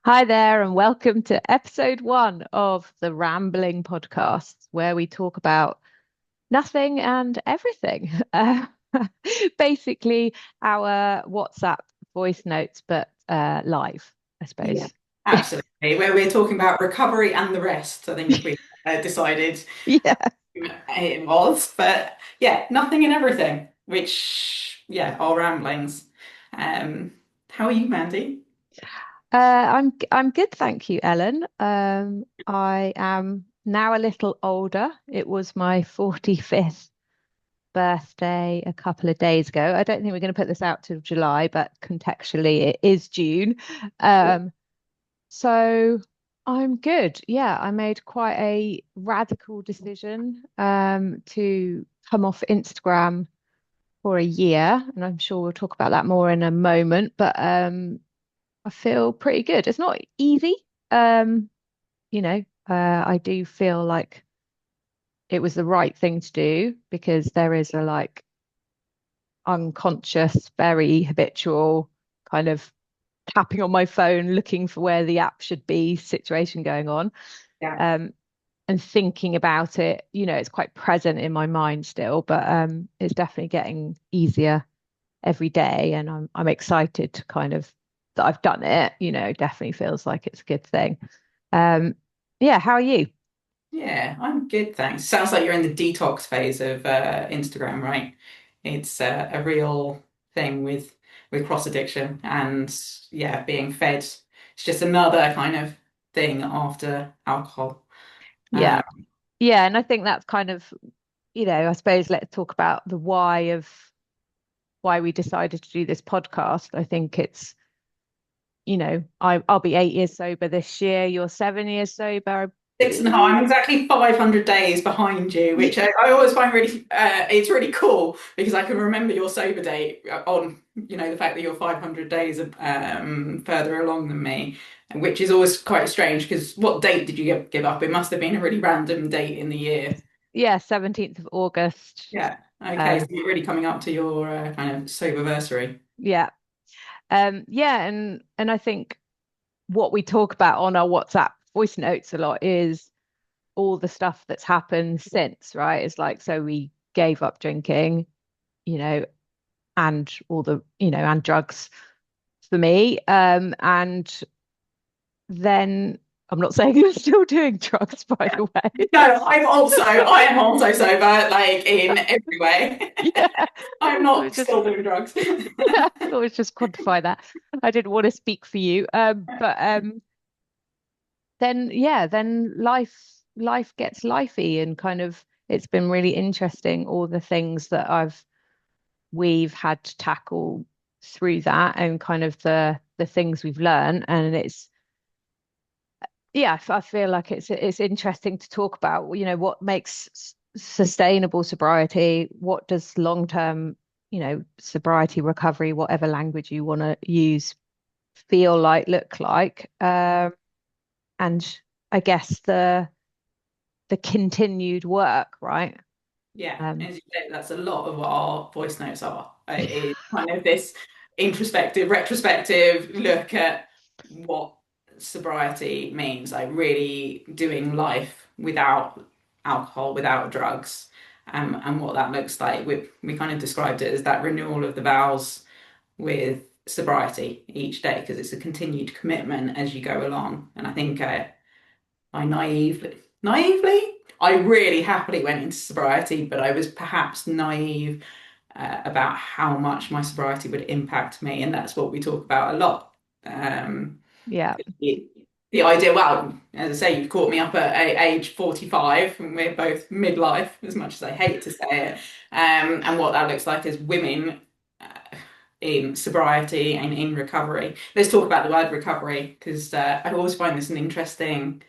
Hi there, and welcome to episode one of the Rambling Podcast, where we talk about nothing and everything. Basically, our WhatsApp voice notes, but live, I Yeah, suppose. absolutely. Where we're talking about recovery and the rest, I think we decided Yeah. it was. But yeah, nothing and everything, which, yeah, our ramblings. Um, how are you, Mandy? I'm good, thank you, Ellen. I am now a little older. It was my 45th birthday a couple of days ago. I don't think we're going to put this out till July, but contextually it is June. Um, so I'm good. Yeah, I made quite a radical decision to come off Instagram for a year, and I'm sure we'll talk about that more in a moment, but I feel pretty good. It's not easy. Um, I do feel like it was the right thing to do because there is a like unconscious, very habitual kind of tapping on my phone, looking for where the app should be situation going on. Yeah. Um, and thinking about it, it's quite present in my mind still, but it's definitely getting easier every day. And I'm excited to kind of that I've done it, definitely feels like it's a good thing. Um, yeah, how are you? Yeah, I'm good, thanks. Sounds like you're in the detox phase of Instagram, right? It's a real thing with cross addiction, and yeah, being fed. It's just another kind of thing after alcohol. Yeah. Um, Yeah, and I think that's kind of, I suppose let's talk about the why we decided to do this podcast. I think it's, I'll be 8 years sober this year. You're 7 years sober, I Six and a half. I'm believe. exactly 500 days behind you, which I always find really, it's really cool because I can remember your sober date on, the fact that you're 500 days further along than me, which is always quite strange because what date did you give up? It must have been a really random date in the year. Yeah, 17th of August. Yeah. Okay, so Um, you're really coming up to your kind of sober anniversary. yeah. Yeah, and I think what we talk about on our WhatsApp voice notes a lot is all the stuff that's happened since, right? It's like, so we gave up drinking, you know, and all the, and drugs for me. And then I'm not saying you're still doing drugs, by Yeah. the way. No, I am also sober, like in every way. Yeah. I'm So not it's just still doing drugs. yeah, so it's just quantify that. I didn't want to speak for you. But then yeah, then life gets lifey and kind of it's been really interesting all the things that we've had to tackle through that and kind of the things we've learned and it's yeah, I feel like it's interesting to talk about, what makes sustainable sobriety, what does long-term, sobriety recovery, whatever language you want to use, feel like, look like, and I guess the continued work, right? Yeah, Um, as you say, that's a lot of what our voice notes are. It is kind of this introspective, retrospective look at what sobriety means, like really doing life without alcohol, without drugs, and what that looks like. We kind of described it as that renewal of the vows with sobriety each day because it's a continued commitment as you go along. And I think I naively, I really happily went into sobriety, but I was perhaps naive about how much my sobriety would impact me, and that's what we talk about a lot. Um, yeah, the, the idea, well, as I say, you've caught me up at age 45, and we're both midlife, as much as I hate to say it, and what that looks like as women. In sobriety and in recovery. Let's talk about the word recovery because I always find this an interesting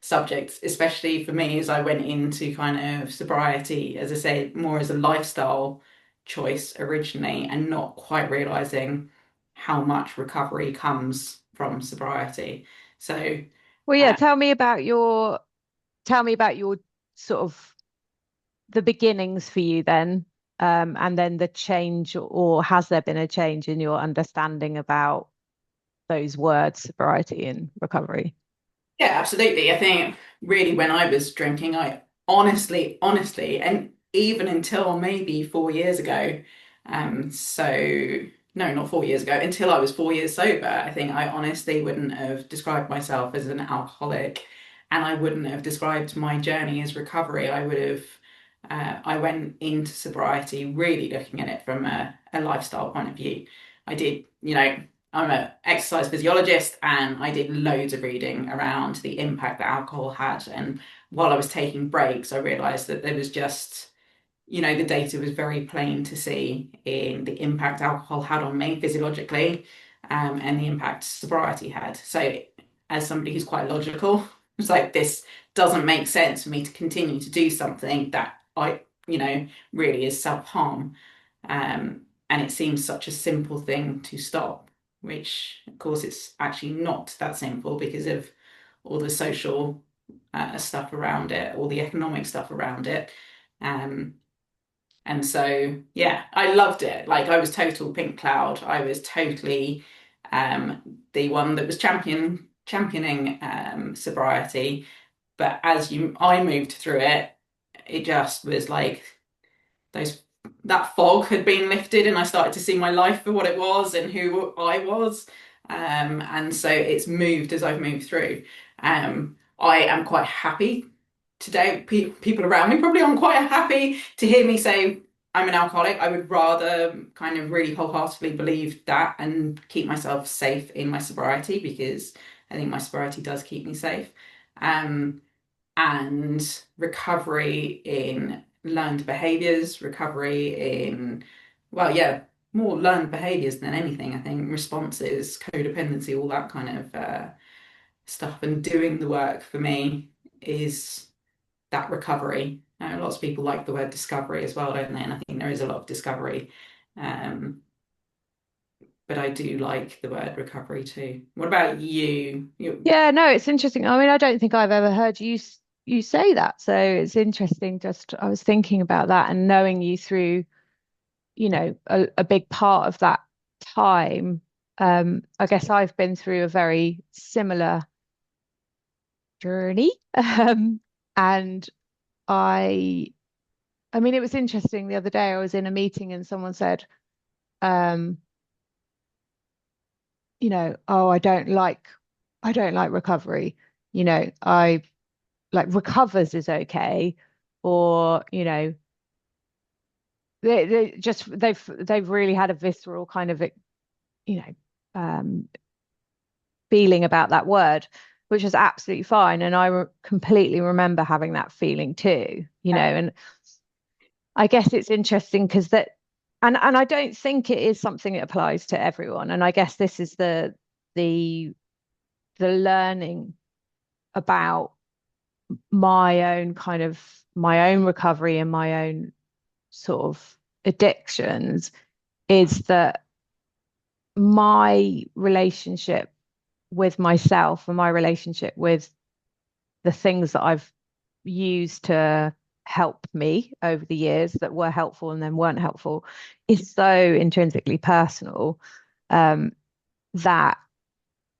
subject, especially for me as I went into kind of sobriety, as I say, more as a lifestyle choice originally, and not quite realizing how much recovery comes from sobriety. So, well, yeah, uh, tell me about your sort of the beginnings for you then, and then the change, or has there been a change in your understanding about those words, sobriety and recovery. Yeah, absolutely. I think really when I was drinking, I honestly, and even until maybe 4 years ago, so no, not 4 years ago, until I was 4 years sober, I think I honestly wouldn't have described myself as an alcoholic, and I wouldn't have described my journey as recovery. I went into sobriety really looking at it from a lifestyle point of view. I did, I'm an exercise physiologist and I did loads of reading around the impact that alcohol had. And while I was taking breaks, I realized that there was just, the data was very plain to see in the impact alcohol had on me physiologically, and the impact sobriety had. So, as somebody who's quite logical, it's like this doesn't make sense for me to continue to do something that really is self-harm. And it seems such a simple thing to stop, which of course it's actually not that simple because of all the social stuff around it, all the economic stuff around it. Um, and so, yeah, I loved it. Like I was total pink cloud. I was totally the one that was championing sobriety. But I moved through it. It just was like those that fog had been lifted and I started to see my life for what it was and who I was. And so it's moved as I've moved through. I am quite happy today. People around me probably aren't quite happy to hear me say I'm an alcoholic. I would rather kind of really wholeheartedly believe that and keep myself safe in my sobriety because I think my sobriety does keep me safe. Um, and recovery in learned behaviors, recovery in, well, yeah, more learned behaviors than anything. I think responses, codependency, all that kind of stuff, and doing the work for me is that recovery. Lots of people like the word discovery as well, don't they? And I think there is a lot of discovery. Um, but I do like the word recovery too. What about you? Yeah, no, it's interesting. I mean, I don't think I've ever heard you say that. So it's interesting. Just I was thinking about that and knowing you through, a big part of that time. I guess I've been through a very similar journey. And I I mean, it was interesting the other day I was in a meeting and someone said, um, oh, I don't like recovery. I like recovers is okay, or they've really had a visceral kind of you know um feeling about that word, which is absolutely fine. And completely remember having that feeling too, and I guess it's interesting because and I don't think it is something that applies to everyone. And I guess this is the the learning about my own recovery and my own sort of addictions is that my relationship with myself and my relationship with the things that I've used to help me over the years that were helpful and then weren't helpful is so intrinsically personal, um, that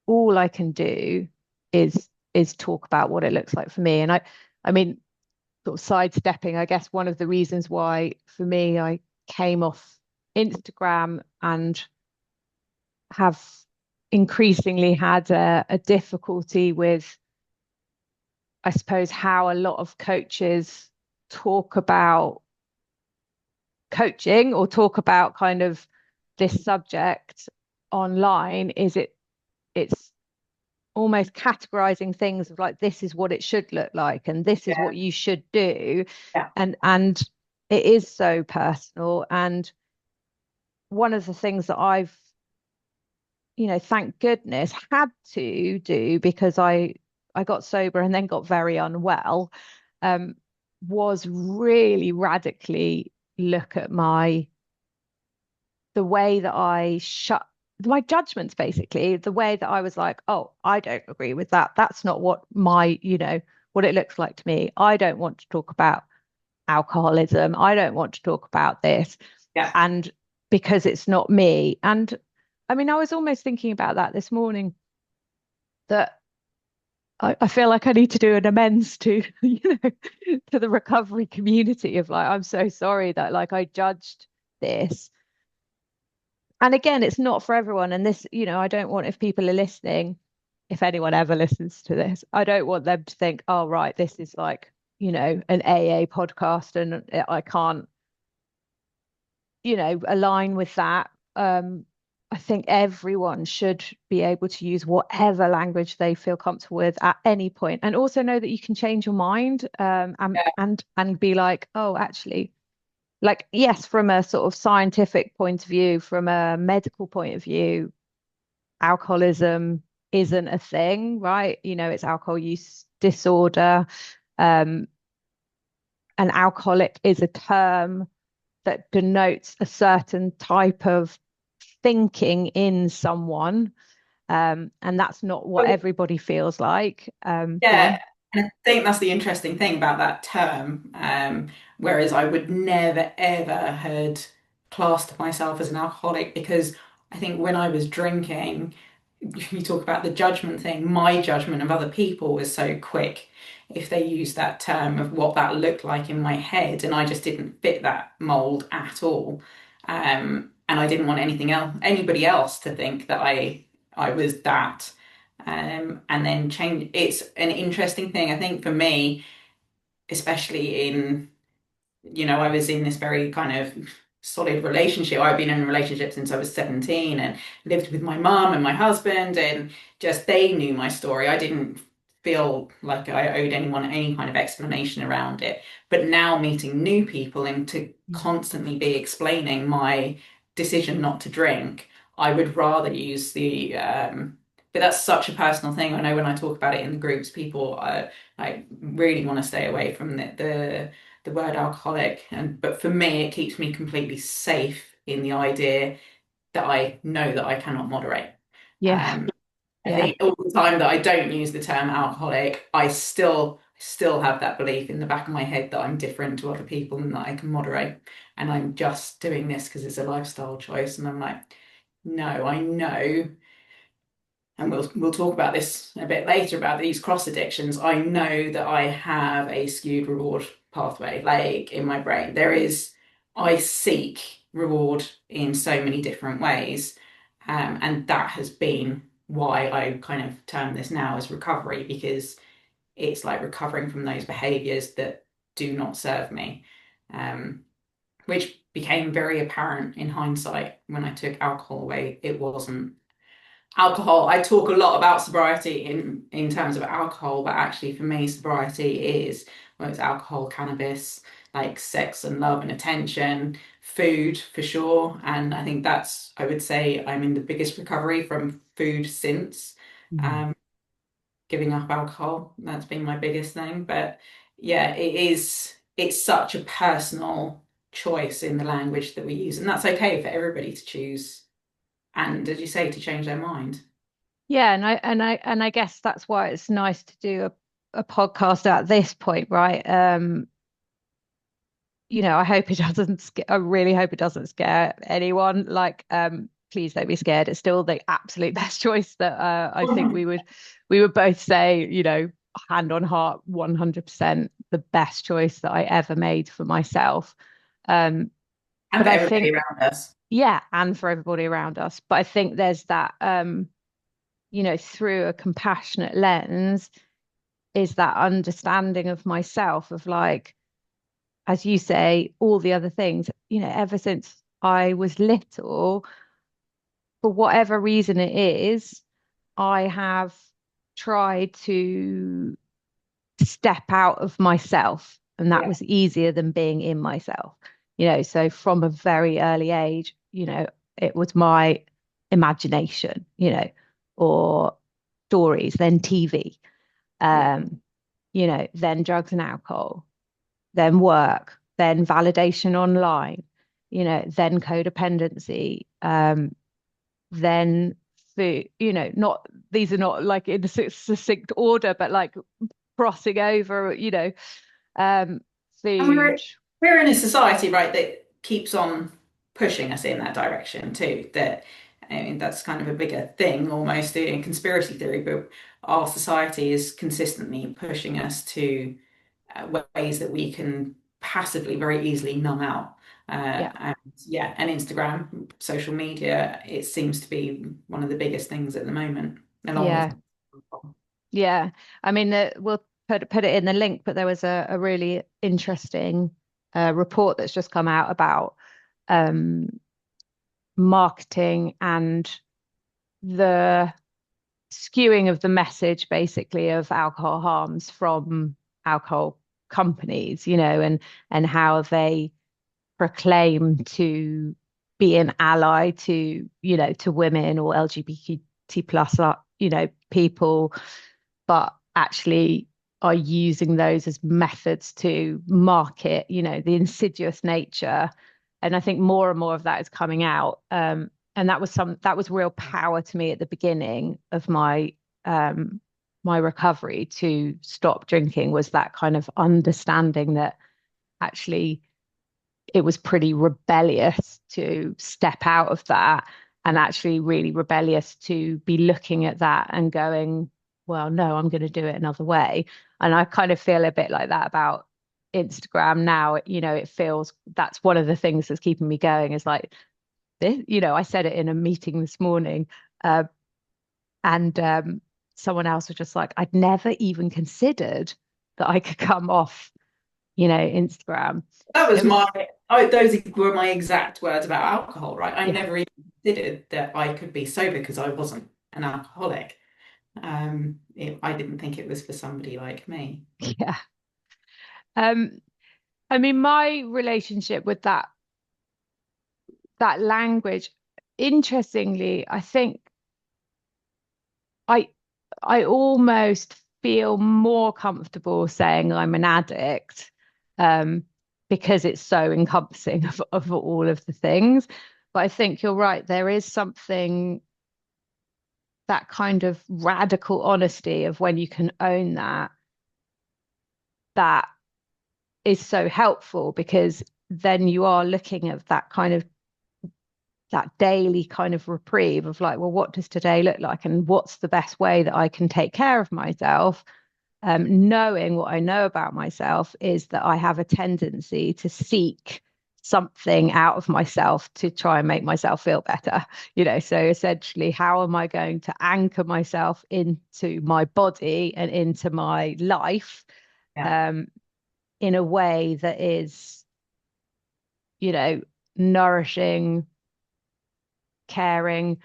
all I can do is talk about what it looks like for me. And I mean, sort of sidestepping, I guess one of the reasons why for me I came off Instagram and have increasingly had a difficulty with, I suppose, how a lot of coaches talk about coaching or talk about kind of this subject online is it's almost categorizing things of like this is what it should look like and this is Yeah, what you should do, yeah, and it is so personal. And one of the things that I've, thank goodness had to do because I got sober and then got very unwell, um, was really radically look at the way that I shut my judgments, basically, the way that I was like, oh, I don't agree with that. That's not what it looks like to me. I don't want to talk about alcoholism. I don't want to talk about this. yeah, And because it's not me. And I mean, I was almost thinking about that this morning, that I feel like I need to do an amends to, to the recovery community of like, I'm so sorry that like I judged this. And again, it's not for everyone. And this, I don't want, if people are listening, if anyone ever listens to this, I don't want them to think, oh, right, this is like, an AA podcast and I can't, align with that. I think everyone should be able to use whatever language they feel comfortable with at any point, and also know that you can change your mind, and be like, oh, actually, like, yes, from a sort of scientific point of view, from a medical point of view, alcoholism isn't a thing, right? It's alcohol use disorder. Um, an alcoholic is a term that denotes a certain type of thinking in someone. And that's not what everybody feels like. Go Yeah, on. and I think that's the interesting thing about that term. Whereas I would never ever had classed myself as an alcoholic because I think when I was drinking, you talk about the judgment thing, my judgment of other people was so quick if they used that term of what that looked like in my head, and I just didn't fit that mold at all. And I didn't want anybody else to think that I was that. And then change. It's an interesting thing, I think, for me, especially I was in this very kind of solid relationship. I've been in a relationship since I was 17 and lived with my mum and my husband, and just they knew my story. I didn't feel like I owed anyone any kind of explanation around it. But now meeting new people and to constantly be explaining my decision not to drink, I would rather use but that's such a personal thing. I know when I talk about it in the groups, people like really want to stay away from the word alcoholic, but for me it keeps me completely safe in the idea that I know that I cannot moderate. Yeah, um, I yeah, think all the time that I don't use the term alcoholic, I still have that belief in the back of my head that I'm different to other people and that I can moderate, and I'm just doing this because it's a lifestyle choice. And I'm like, no, I know, and we'll talk about this a bit later about these cross addictions. I know that I have a skewed reward pathway, like in my brain. I seek reward in so many different ways. And that has been why I kind of term this now as recovery, because it's like recovering from those behaviors that do not serve me. Which became very apparent in hindsight when I took alcohol away. It wasn't alcohol. I talk a lot about sobriety in terms of alcohol, but actually for me, sobriety is, well, it's alcohol, cannabis, like sex and love and attention, food for sure. And I think I would say I'm in the biggest recovery from food since mm. um, giving up alcohol. That's been my biggest thing. But yeah, it's such a personal choice in the language that we use, and that's okay for everybody to choose. And as you say, to change their mind. Yeah. And I guess that's why it's nice to do a podcast at this point, right? I hope it doesn't I really hope it doesn't scare anyone. Like, please don't be scared. It's still the absolute best choice that I think we would both say, hand on heart, 100% the best choice that I ever made for myself. Um, And but for I everybody think, around us. yeah, and for everybody around us. But I think there's that, through a compassionate lens, is that understanding of myself, of like, as you say, all the other things, ever since I was little, for whatever reason it is, I have tried to step out of myself. And that Yeah, was easier than being in myself. So from a very early age, it was my imagination, or stories, then TV, yeah. um, then drugs and alcohol, then work, then validation online, then codependency, then food, not, these are not like in a succinct order, but like crossing over, um, And food. we're in a society, right, that keeps on pushing us in that direction too. That I mean, that's kind of a bigger thing, almost in conspiracy theory, but our society is consistently pushing us to ways that we can passively very easily numb out. Yeah. And yeah, and Instagram, social media, it seems to be one of the biggest things at the moment, along with Yeah. Yeah. I mean, we'll put it in the link, but there was a really interesting report that's just come out about um, marketing and the skewing of the message, basically, of alcohol harms from alcohol companies, and how they proclaim to be an ally to, to women or LGBT plus, people, but actually are using those as methods to market, the insidious nature. And I think more and more of that is coming out. And that was real power to me at the beginning of um, my recovery to stop drinking, was that kind of understanding that actually it was pretty rebellious to step out of that, and actually really rebellious to be looking at that and going, well, no, I'm going to do it another way. And I kind of feel a bit like that about Instagram now. It feels that's one of the things that's keeping me going, is like this, I said it in a meeting this morning, uh, and someone else was just like, I'd never even considered that I could come off, Instagram. That It was was, those were my exact words about alcohol, right? I yeah, never even considered that I could be sober because I wasn't an alcoholic. I didn't think it was for somebody like me. yeah. Um, I mean, my relationship with that language, interestingly, I think I I almost feel more comfortable saying I'm an addict, um, because it's so encompassing of all of the things. But I think you're right. There is something, that kind of radical honesty of when you can own that, that is so helpful, because then you are looking at that kind of, that daily kind of reprieve of like, well, what does today look like, and what's the best way that I can take care of myself? Knowing what I know about myself is that I have a tendency to seek something out of myself to try and make myself feel better. So essentially, how am I going to anchor myself into my body and into my life, Yeah, um, in a way that is, you know, nourishing, caring,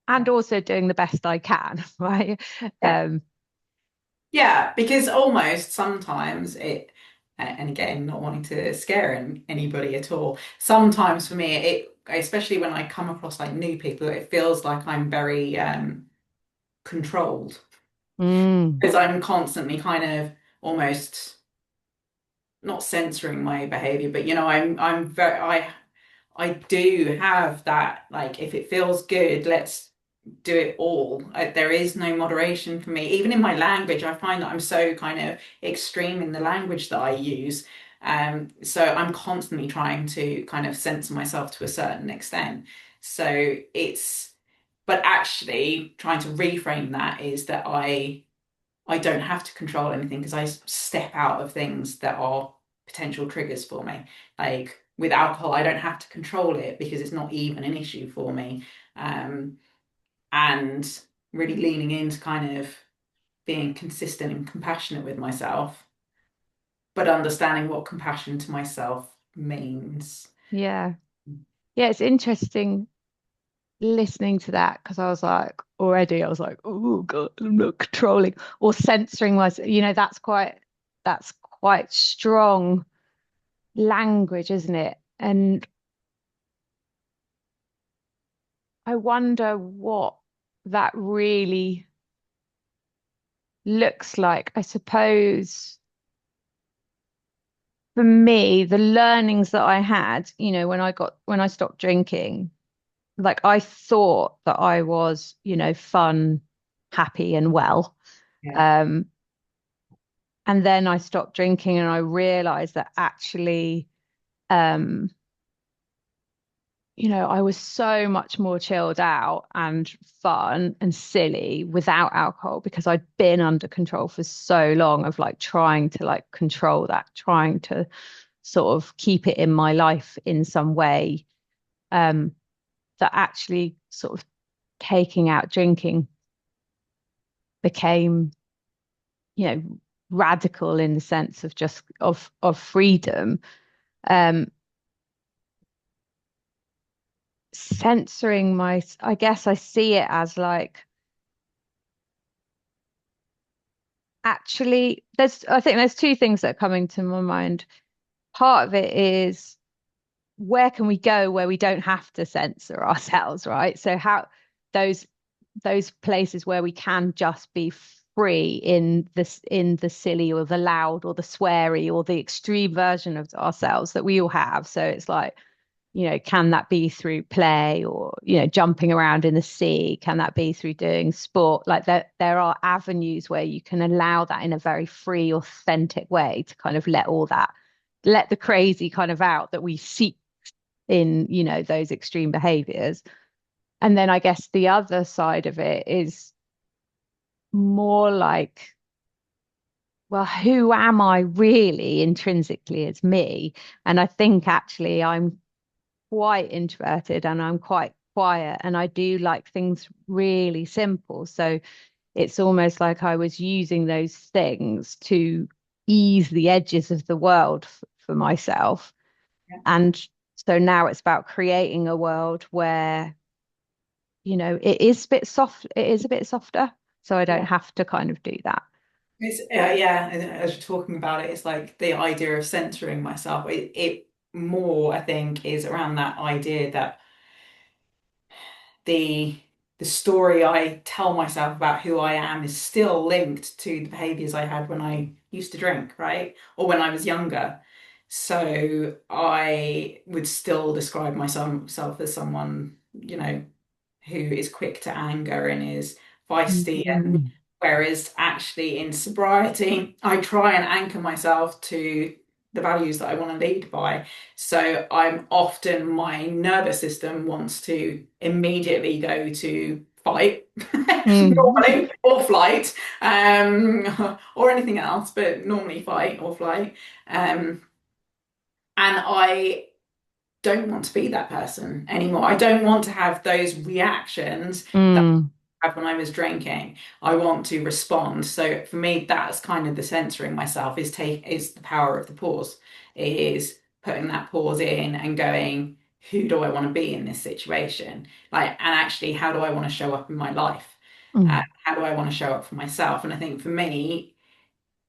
and yeah. also doing the best I can, right? Yeah. Um, Yeah, because almost sometimes and again, not wanting to scare anybody at all, sometimes for me, especially when I come across like new people, it feels like I'm very controlled mm, because I'm constantly kind of almost not censoring my behavior, but I'm very I do have that, like, if it feels good, let's do it all. There is no moderation for me. Even in my language, I find that I'm so kind of extreme in the language that I use. So I'm constantly trying to kind of censor myself to a certain extent. So but actually trying to reframe that is that I don't have to control anything because I step out of things that are potential triggers for me. Like with alcohol, I don't have to control it because it's not even an issue for me. Um, and really leaning into kind of being consistent and compassionate with myself, but understanding what compassion to myself means. yeah. Yeah, it's interesting listening to that, because I was like, oh God, I'm not controlling or censoring myself. That's quite strong language, isn't it? And I wonder what that really looks like. I suppose for me, the learnings that I had, when I stopped drinking, like I thought that I was, fun, happy and well. Yeah. Um, and then I stopped drinking and I realized that actually, um, I was so much more chilled out and fun and silly without alcohol because I'd been under control for so long of like trying to like control that, trying to sort of keep it in my life in some way, um, that actually sort of taking out drinking became, you know, radical in the sense of just of freedom. Um, Censoring I guess I see it as like actually I think there's two things that are coming to my mind. Part of it is where can we go where we don't have to censor ourselves, right? So how those those places where we can just be free in the silly or the loud or the sweary or the extreme version of ourselves that we all have. So it's like, can that be through play or, jumping around in the sea? Can that be through doing sport? Like there are avenues where you can allow that in a very free, authentic way to kind of let the crazy kind of out that we seek in, those extreme behaviors. And then I guess the other side of it is more like, well, who am I really intrinsically as me? And I think actually I'm quite introverted and I'm quite quiet and I do like things really simple. So it's almost like I was using those things to ease the edges of the world for myself. Yeah. And so now it's about creating a world where, it is a bit soft, it is a bit softer. So I don't Yeah. have to kind of do that. It's yeah, and as you're talking about it, it's like the idea of censoring myself. It more, I think, is around that idea that the the story I tell myself about who I am is still linked to the behaviors I had when I used to drink, right? Or when I was younger. So I would still describe myself as someone, who is quick to anger and is feisty. And Mm. whereas actually in sobriety, I try and anchor myself to the values that I want to lead by. So I'm often, my nervous system wants to immediately go to fight, Mm. normally, or flight, or anything else, but normally fight or flight. And I don't want to be that person anymore. I don't want to have those reactions that Mm. I had when I was drinking. I want to respond. So for me, that's kind of the censoring myself is the power of the pause. It is putting that pause in and going, who do I want to be in this situation? Like, and actually, how do I want to show up in my life? Mm. How do I want to show up for myself? And I think for me,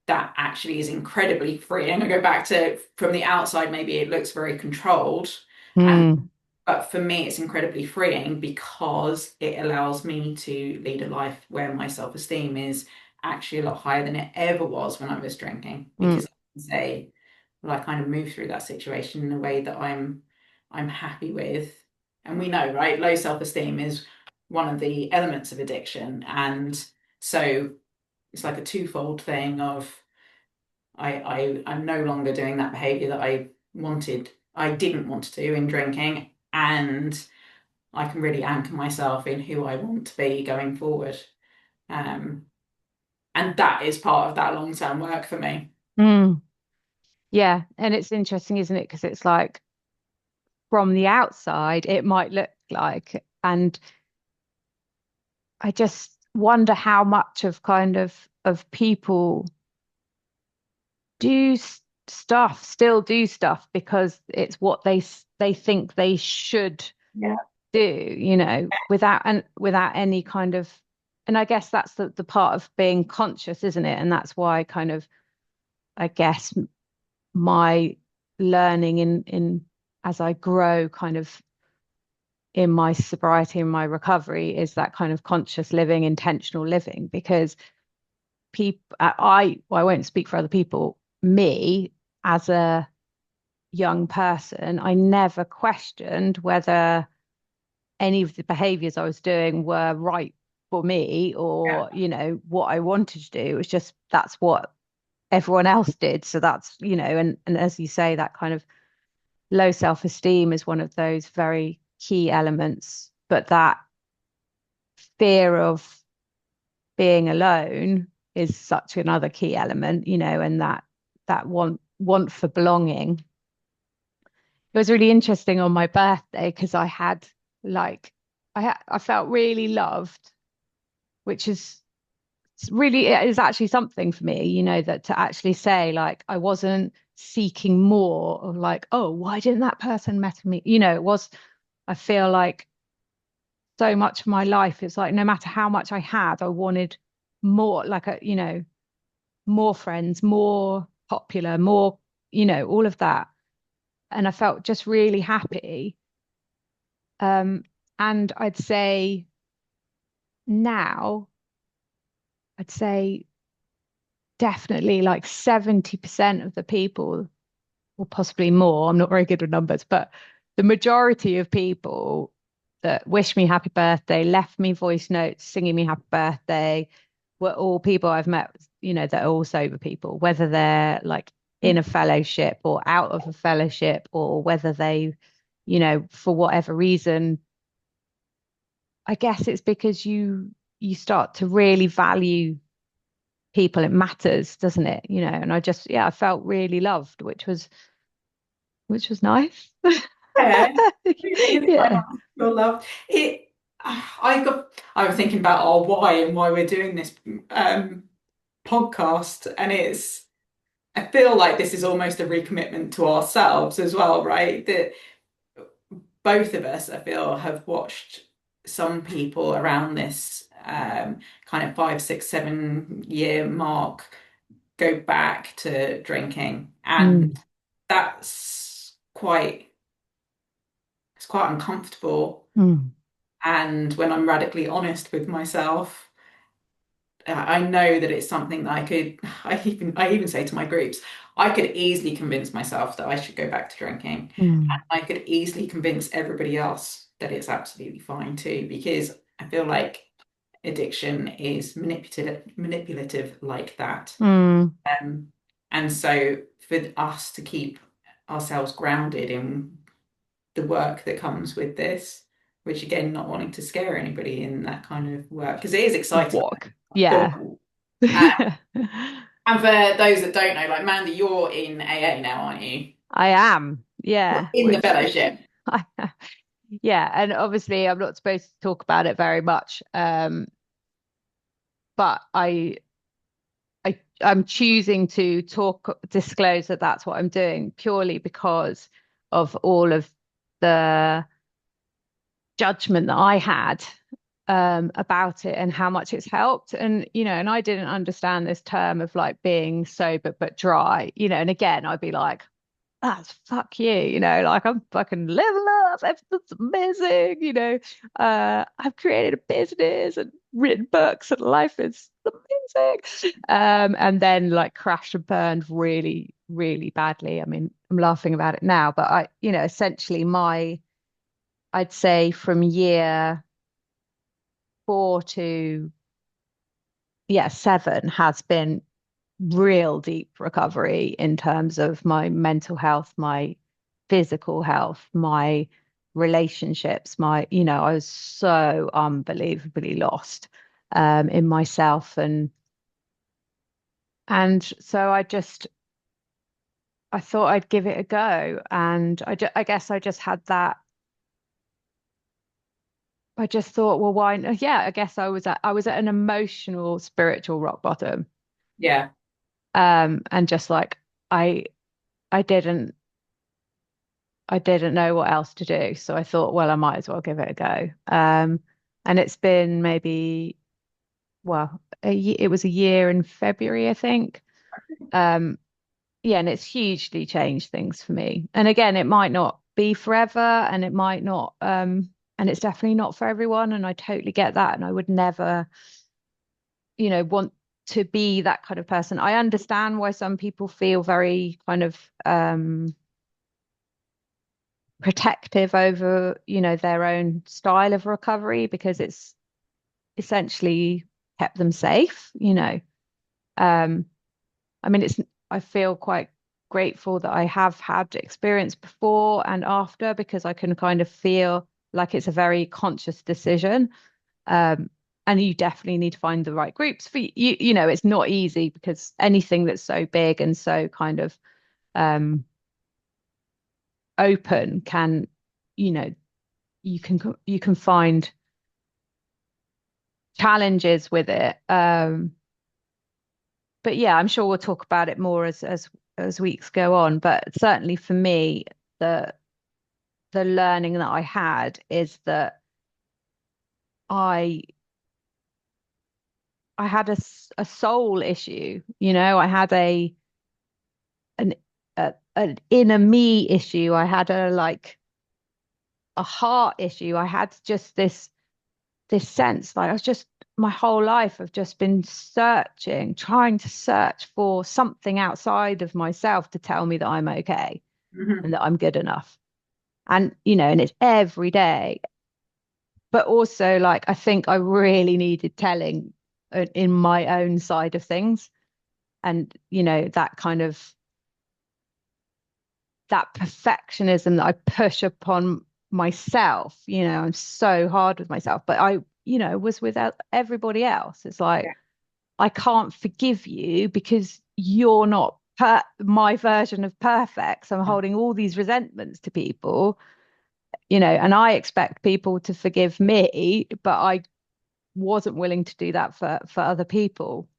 that actually is incredibly free. And I go back to from the outside, maybe it looks very controlled. And Mm. but for me, it's incredibly freeing because it allows me to lead a life where my self-esteem is actually a lot higher than it ever was when I was drinking. Mm. Because I can say, well, I kind of move through that situation in a way that I'm happy with. And we know, right? Low self-esteem is one of the elements of addiction. And so it's like a twofold thing of I'm no longer doing that behavior that I didn't want to do in drinking, and I can really anchor myself in who I want to be going forward. Um, and that is part of that long-term work for me. Mm. Yeah. And it's interesting, isn't it? Because it's like from the outside, it might look like, and I just wonder how much of kind of people do stuff, still do stuff because it's what they think they should Yeah. do, without any kind of, and I guess that's the part of being conscious, isn't it? And that's why kind of, I guess my learning in as I grow kind of in my sobriety and my recovery is that kind of conscious living, intentional living, because people, I won't speak for other people. Me as a young person, I never questioned whether any of the behaviors I was doing were right for me Yeah. or, what I wanted to do. It was just that's what everyone else did. So that's, and as you say, that kind of low self-esteem is one of those very key elements, but that fear of being alone is such another key element, and that want for belonging. It was really interesting on my birthday because I had like I felt really loved, which is really, it is actually something for me, that to actually say like I wasn't seeking more of like, oh, why didn't that person matter me? It was, I feel like so much of my life, it's like no matter how much I had, I wanted more, like more friends, more popular, more, all of that. And I felt just really happy. Um, and now, I'd say definitely like 70% of the people, or possibly more, I'm not very good with numbers, but the majority of people that wish me happy birthday, left me voice notes singing me happy birthday, were all people I've met, that are all sober people, whether they're like in a fellowship or out of a fellowship, or whether they, for whatever reason. I guess it's because you start to really value people. It matters, doesn't it? And I just, yeah, I felt really loved, which was nice. Yeah, really, quite Yeah. nice. Your love. I was thinking about our why and why we're doing this podcast, and I feel like this is almost a recommitment to ourselves as well, right? That both of us, I feel, have watched some people around this kind of 5, 6, 7 year mark go back to drinking, and Mm, that's quite it's quite uncomfortable. mm, And when I'm radically honest with myself, I know that it's something that I even say to my groups, I could easily convince myself that I should go back to drinking. mm, I could easily convince everybody else that it's absolutely fine too, because I feel like addiction is manipulative like that. mm. Um, and so for us to keep ourselves grounded in the work that comes with this, which again, not wanting to scare anybody in that kind of work, because it is exciting. Walk. Yeah. Cool. Uh, and for those that don't know, like Mandy, you're in AA now, aren't you? I am. Yeah. In the Which, fellowship. yeah. And obviously, I'm not supposed to talk about it very much. But I'm choosing to disclose that that's what I'm doing purely because of all of the judgment that I had about it and how much it's helped. And I didn't understand this term of like being sober but dry, and again, I'd be like, that's fuck you, like I'm fucking living up. Everything's amazing, I've created a business and written books and life is amazing. And then like crashed and burned really, really badly. I mean, I'm laughing about it now, but essentially I'd say from year 4 to, yeah, 7 has been real deep recovery in terms of my mental health, my physical health, my relationships, I was so unbelievably lost in myself. And so I thought I'd give it a go. And I guess I just had that. I just thought, well, why? Yeah, I guess I was at an emotional, spiritual rock bottom. Yeah. And just like I I didn't I didn't know what else to do. So I thought, well, I might as well give it a go. And it's been maybe, well, it was a year in February, I think. Um, yeah, and it's hugely changed things for me. And again, it might not be forever, and it might not, and it's definitely not for everyone. And I totally get that. And I would never, want to be that kind of person. I understand why some people feel very kind of protective over, their own style of recovery because it's essentially kept them safe. Um, I mean, I feel quite grateful that I have had experience before and after because I can kind of feel. Like it's a very conscious decision. Um, and you definitely need to find the right groups for you. You know, it's not easy because anything that's so big and so kind of um, open can, you know, you can find challenges with it. But yeah, I'm sure we'll talk about it more as weeks go on. But certainly for me, the the learning that I had is that I I had a soul issue. You know, I had an an inner me issue. I had a heart issue. I had just this sense like I was just my whole life I've just been searching, trying to search for something outside of myself to tell me that I'm okay Mhm. and that I'm good enough. And you know, and it's every day. But also like I think I really needed telling in my own side of things. And you know, that kind of that perfectionism that I push upon myself, you know, I'm so hard with myself, but I, you know, was with everybody else. It's like, Yeah. I can't forgive you because you're not my version of perfect. So I'm holding all these resentments to people, you know, and I expect people to forgive me, but I wasn't willing to do that for other people.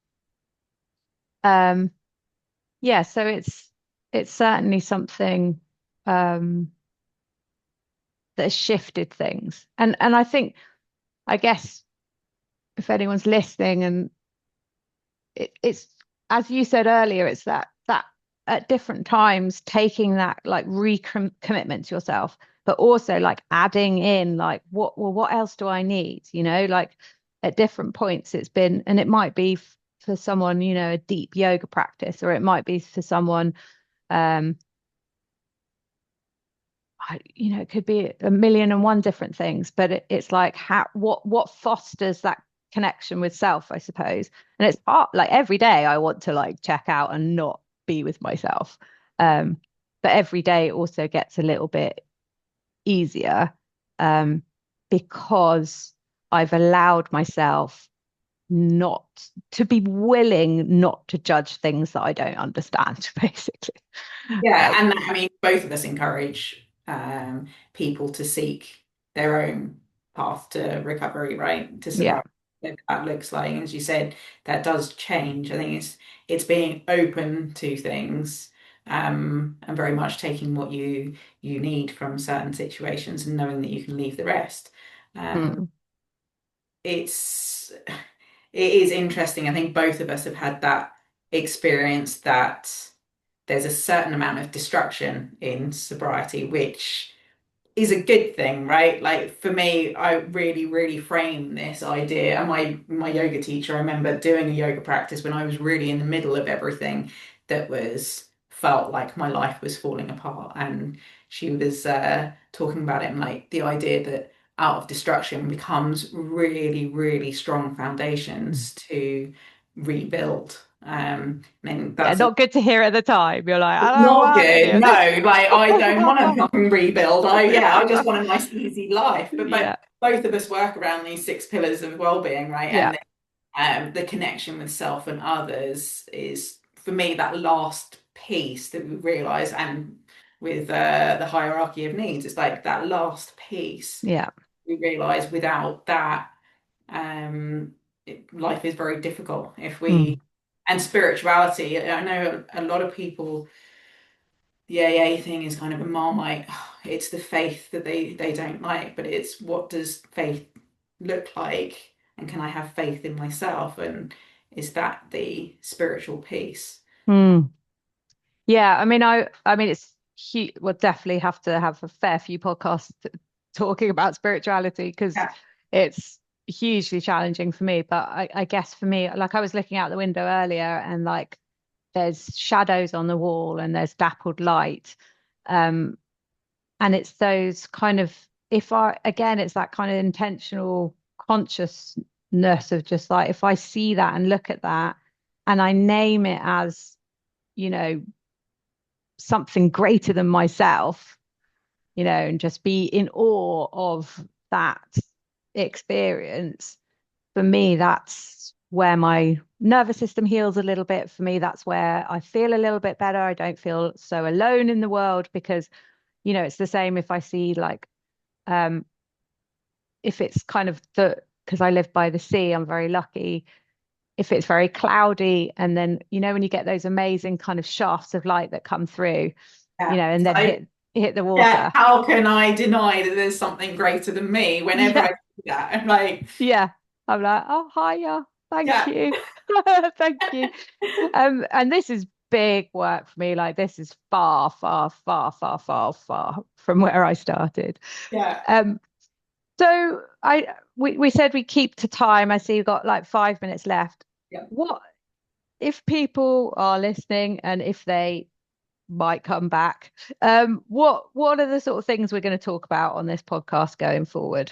Um, yeah, so it's certainly something um that has shifted things. And I think, I guess if anyone's listening and it's as you said earlier, it's that at different times taking that like recommitment to yourself, but also like adding in like what else do I need? You know, like at different points it's been, and it might be for someone, you know, a deep yoga practice, or it might be for someone um you know, it could be a million and one different things, but it's like how what fosters that connection with self, I suppose. And it's part like every day I want to like check out and not be with myself. Um, but every day it also gets a little bit easier um, because I've allowed myself not to be willing not to judge things that I don't understand, basically. Yeah, Like, and I mean, both of us encourage people to seek their own path to recovery, right? To yeah. sobriety. That looks like, as you said, that does change. I think it's being open to things, and very much taking what you need from certain situations and knowing that you can leave the rest. Um, Mm, it's it is interesting. I think both of us have had that experience that there's a certain amount of destruction in sobriety, which is a good thing, right? Like for me, I really, really frame this idea. And my yoga teacher, I remember doing a yoga practice when I was really in the middle of everything that was felt like my life was falling apart. And she was talking about it and like the idea that out of destruction becomes really, really strong foundations to rebuild. And yeah, that's not good to hear at the time. You're like, I don't not want good. any of No, this. like I don't want to fucking rebuild. I just want a nice, easy life. But Yeah, both of us work around these six pillars of well-being, right? yeah, And the connection with self and others is, for me, that last piece that we realize, and with the hierarchy of needs, it's like that last piece yeah. we realize without that, um, life is very difficult. If we Mm, and spirituality, I know a lot of people the AA thing is kind of a marmite. It's the faith that they don't like, but it's what does faith look like, and can I have faith in myself, and is that the spiritual piece? mm. Yeah, I mean, it's huge. We'll definitely have to have a fair few podcasts talking about spirituality because Yeah. it's hugely challenging for me. But I guess for me, like I was looking out the window earlier and like there's shadows on the wall and there's dappled light. Um, and it's those kind of if I again it's that kind of intentional consciousness of just like if I see that and look at that and I name it as you know something greater than myself and just be in awe of that experience. For me, that's where my nervous system heals a little bit. For me, that's where I feel a little bit better. I don't feel so alone in the world because, it's the same if I see like, um, if it's kind of because I live by the sea, I'm very lucky. If it's very cloudy, and then, when you get those amazing kind of shafts of light that come through, Yeah. and then So hit the yeah, water. how can I deny that there's something greater than me whenever I Yeah, do that? I'm like, yeah. I'm like, oh, hiya. Thank yeah, you. Thank you. And this is big work for me. Like this is far, far, far, far, far, far from where I started. yeah, Um, so we said we keep to time. I see you've got like 5 minutes left. yeah. What if people are listening and if they might come back, what are the sort of things we're going to talk about on this podcast going forward?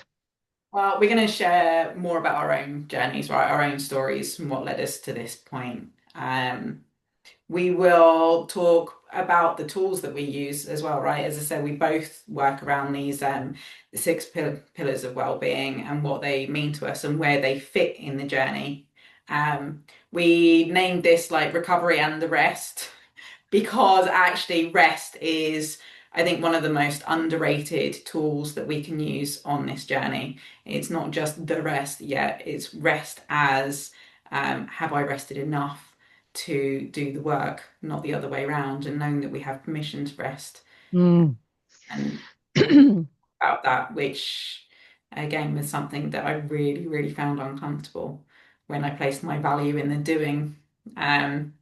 Well, we're going to share more about our own journeys, right? Our own stories and what led us to this point. We will talk about the tools that we use as well, right? As I said, we both work around these the six pillars of well-being and what they mean to us and where they fit in the journey. We named this like recovery and the rest because actually rest is, I think, one of the most underrated tools that we can use on this journey. It's not just the rest yet, it's rest as have I rested enough to do the work, not the other way around, and knowing that we have permission to rest. Mm. And we'll talk about that, which again was something that I really, really found uncomfortable when I placed my value in the doing. Um,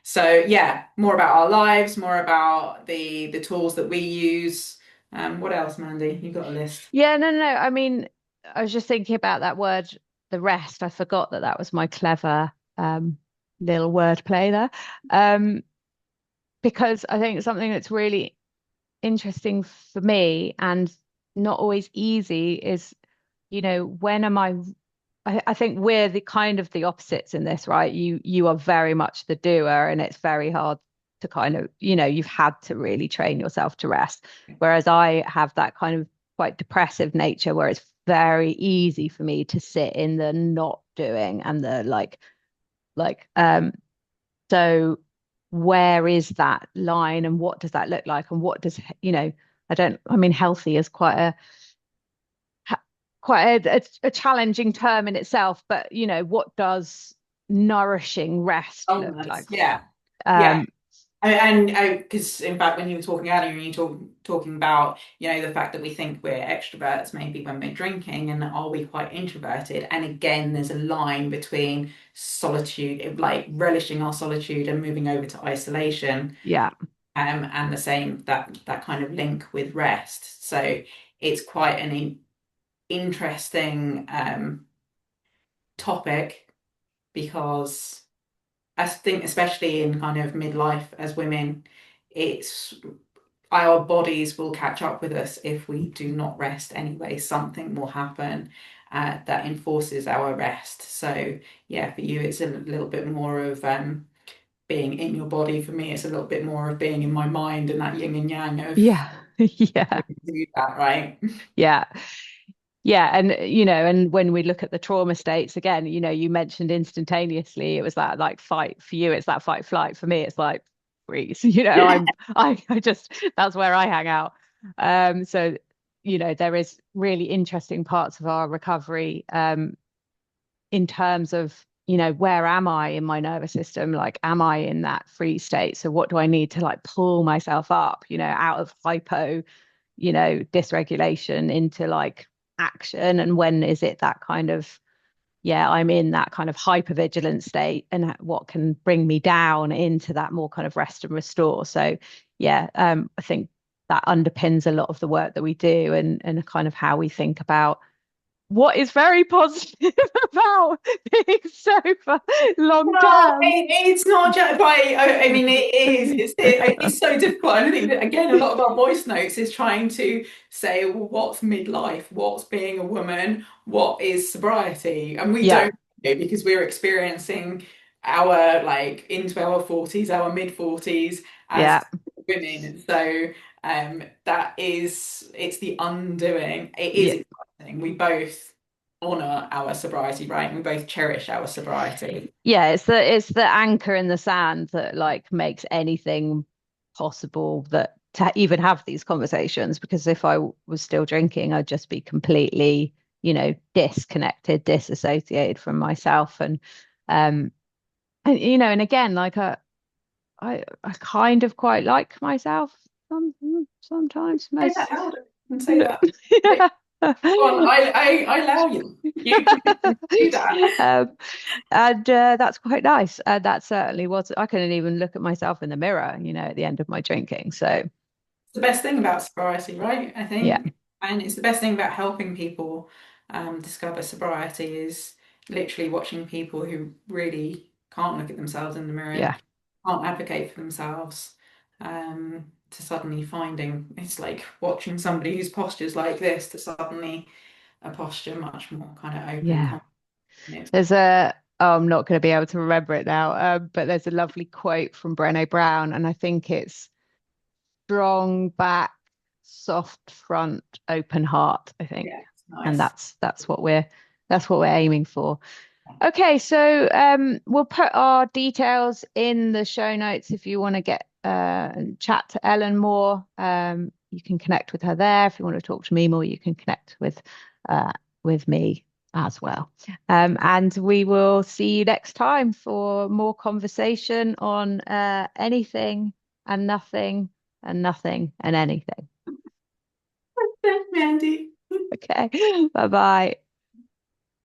so yeah, more about our lives, more about the tools that we use. What else, Mandy? You got a list? Yeah, no, no, no. I mean, I was just thinking about that word, the rest. I forgot that that was my clever little wordplay there. Um, because I think something that's really interesting for me and not always easy is, when am I think we're the kind of the opposites in this, right? You are very much the doer, and it's very hard to kind of, you've had to really train yourself to rest. Whereas I have that kind of quite depressive nature where it's very easy for me to sit in the not doing and the so where is that line and what does that look like and what does, I mean, healthy is quite a challenging term in itself, but what does nourishing rest look Wholeness. like? Yeah. Yeah. Um, And because in fact, when you were talking earlier, you talking about the fact that we think we're extroverts maybe when we're drinking, and are we quite introverted? And again, there's a line between solitude, like relishing our solitude, and moving over to isolation. yeah, And the same that kind of link with rest. So it's quite an interesting topic because I think especially in kind of midlife as women, it's our bodies will catch up with us if we do not rest anyway. Something will happen that enforces our rest. So yeah, for you, it's a little bit more of being in your body. For me, it's a little bit more of being in my mind and that yin and yang of yeah, yeah, do that, right? yeah. Yeah, and and when we look at the trauma states again, you mentioned instantaneously, it was that like fight for you, it's that fight flight. For me, it's like freeze. I just that's where I hang out. So there is really interesting parts of our recovery in terms of where am I in my nervous system? Like, am I in that freeze state? So what do I need to like pull myself up, out of hypo, dysregulation into like action, and when is it that kind of, yeah, I'm in that kind of hypervigilant state, and what can bring me down into that more kind of rest and restore. So yeah, I think that underpins a lot of the work that we do, and kind of how we think about what is very positive about being sober long Well, term. it's not just by, I mean, it is, it's so difficult. And I think that, again, a lot of our voice notes is trying to say, well, what's midlife? What's being a woman? What is sobriety? And we Yeah, don't know because we're experiencing our, like, into our 40s, our mid 40s as yeah, women. So, That is, it's the undoing. It is Yeah. exciting. We both honor our sobriety, right? And we both cherish our sobriety. Yeah, it's the anchor in the sand that like makes anything possible that to even have these conversations. Because if I was still drinking, I'd just be completely, disconnected, disassociated from myself. Um, and again, like I kind of quite like myself sometimes, Say that most. louder and say that. Yeah. Go on, I allow you. You can do that. Um, and that's quite nice. That certainly was. I couldn't even look at myself in the mirror, at the end of my drinking. So It's the best thing about sobriety, right? I yeah, think. And it's the best thing about helping people discover sobriety is literally watching people who really can't look at themselves in the mirror, yeah, can't advocate for themselves, to suddenly finding it's like watching somebody whose posture's like this to suddenly a posture much more kind of open, yeah. confident. There's a. Oh, I'm not going to be able to remember it now. But there's a lovely quote from Brené Brown, and I think it's strong back, soft front, open heart, I think. Yeah, it's And nice. that's what we're aiming for. Okay, so we'll put our details in the show notes if you want to get and chat to Ellen more. You can connect with her there. If you want to talk to me more, you can connect with me as well. And we will see you next time for more conversation on anything and nothing and anything. Thanks, Mandy. Okay, bye bye.